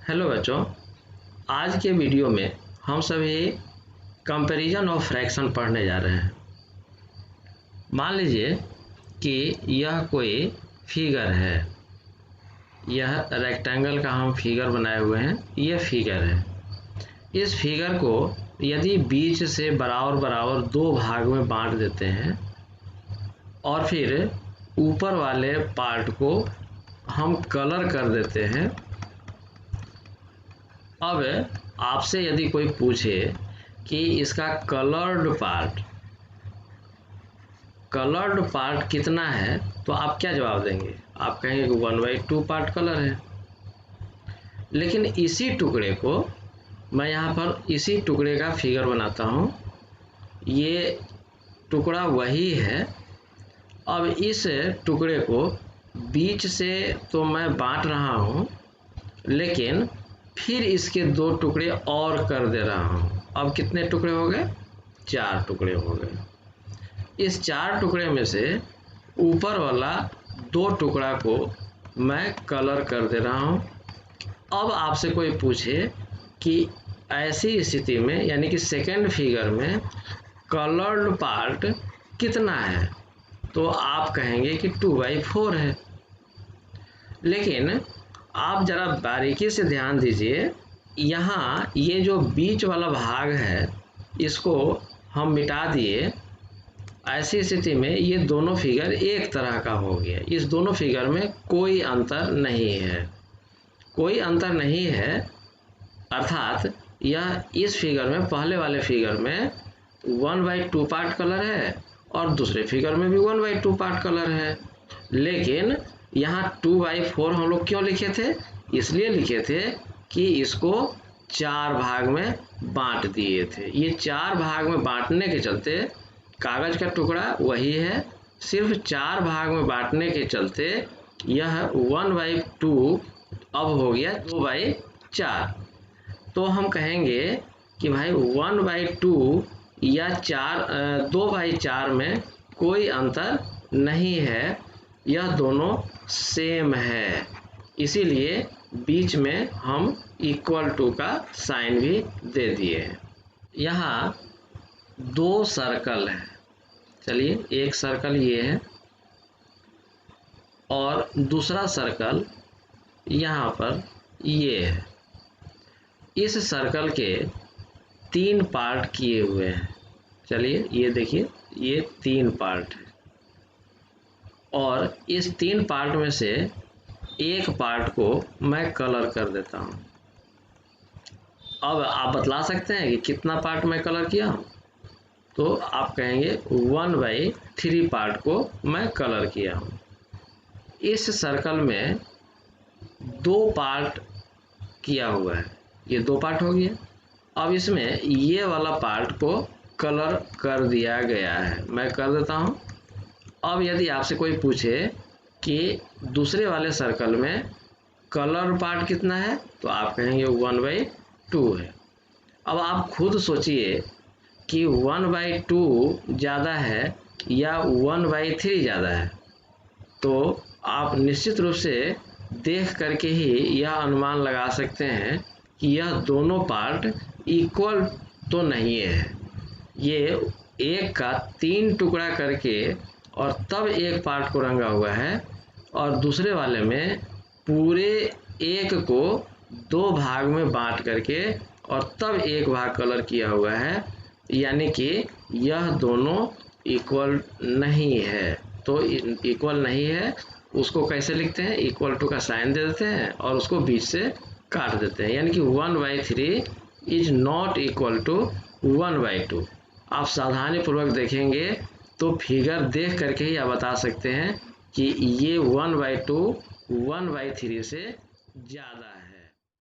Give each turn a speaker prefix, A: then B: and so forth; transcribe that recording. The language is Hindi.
A: हेलो बच्चों, आज के वीडियो में हम सभी कंपैरिजन ऑफ फ्रैक्शन पढ़ने जा रहे हैं। मान लीजिए कि यह कोई फिगर है, यह रेक्टेंगल का हम फिगर बनाए हुए हैं। यह फिगर है। इस फिगर को यदि बीच से बराबर बराबर दो भाग में बांट देते हैं और फिर ऊपर वाले पार्ट को हम कलर कर देते हैं। अब आपसे यदि कोई पूछे कि इसका कलर्ड पार्ट कितना है, तो आप क्या जवाब देंगे? आप कहेंगे कि 1/2 पार्ट कलर है। लेकिन इसी टुकड़े को मैं यहाँ पर इसी टुकड़े का फिगर बनाता हूँ। ये टुकड़ा वही है। अब इस टुकड़े को बीच से तो मैं बांट रहा हूँ, लेकिन फिर इसके दो टुकड़े और कर दे रहा हूँ। अब कितने टुकड़े हो गए? 4 टुकड़े हो गए। इस 4 टुकड़े में से ऊपर वाला 2 टुकड़ा को मैं कलर कर दे रहा हूँ। अब आपसे कोई पूछे कि ऐसी स्थिति में, यानी कि सेकेंड फिगर में कलर्ड पार्ट कितना है, तो आप कहेंगे कि 2/4 है। लेकिन आप जरा बारीकी से ध्यान दीजिए, यहाँ ये जो बीच वाला भाग है इसको हम मिटा दिए। ऐसी स्थिति में ये दोनों फिगर एक तरह का हो गया। इस दोनों फिगर में कोई अंतर नहीं है, कोई अंतर नहीं है। अर्थात यह इस फिगर में, पहले वाले फिगर में 1/2 पार्ट कलर है और दूसरे फिगर में भी 1/2 पार्ट कलर है। लेकिन यहाँ 2/4 हम लोग क्यों लिखे थे? इसलिए लिखे थे कि इसको 4 भाग में बांट दिए थे। ये 4 भाग में बांटने के चलते, कागज का टुकड़ा वही है, सिर्फ 4 भाग में बांटने के चलते यह 1/2 अब हो गया 2/4। तो हम कहेंगे कि भाई 1/2 या 2/4 में कोई अंतर नहीं है, यह दोनों सेम है। इसीलिए बीच में हम इक्वल टू का साइन भी दे दिए हैं। यहाँ 2 सर्कल है। चलिए, एक सर्कल ये है और दूसरा सर्कल यहाँ पर ये है। इस सर्कल के 3 पार्ट किए हुए हैं। चलिए, ये देखिए, ये 3 पार्ट है और इस 3 पार्ट में से एक पार्ट को मैं कलर कर देता हूँ। अब आप बतला सकते हैं कि कितना पार्ट मैं कलर किया हूँ? तो आप कहेंगे 1/3 पार्ट को मैं कलर किया हूँ। इस सर्कल में 2 पार्ट किया हुआ है, ये 2 पार्ट हो गया। अब इसमें ये वाला पार्ट को कलर कर दिया गया है, मैं कर देता हूँ। अब यदि आपसे कोई पूछे कि दूसरे वाले सर्कल में कलर पार्ट कितना है, तो आप कहेंगे 1/2 है। अब आप खुद सोचिए कि 1/2 ज़्यादा है या 1/3 ज़्यादा है। तो आप निश्चित रूप से देख करके ही यह अनुमान लगा सकते हैं कि यह दोनों पार्ट इक्वल तो नहीं है। ये एक का 3 टुकड़ा करके और तब एक पार्ट को रंगा हुआ है, और दूसरे वाले में पूरे एक को 2 भाग में बांट करके और तब एक भाग कलर किया हुआ है। यानी कि यह दोनों इक्वल नहीं है। तो इक्वल नहीं है, उसको कैसे लिखते हैं? इक्वल टू का साइन दे देते हैं और उसको बीच से काट देते हैं। यानी कि 1/3 इज नॉट इक्वल टू 1/2। आप सावधानी पूर्वक देखेंगे तो फिगर देख करके ही आप बता सकते हैं कि ये 1/2 1/3 से ज़्यादा है।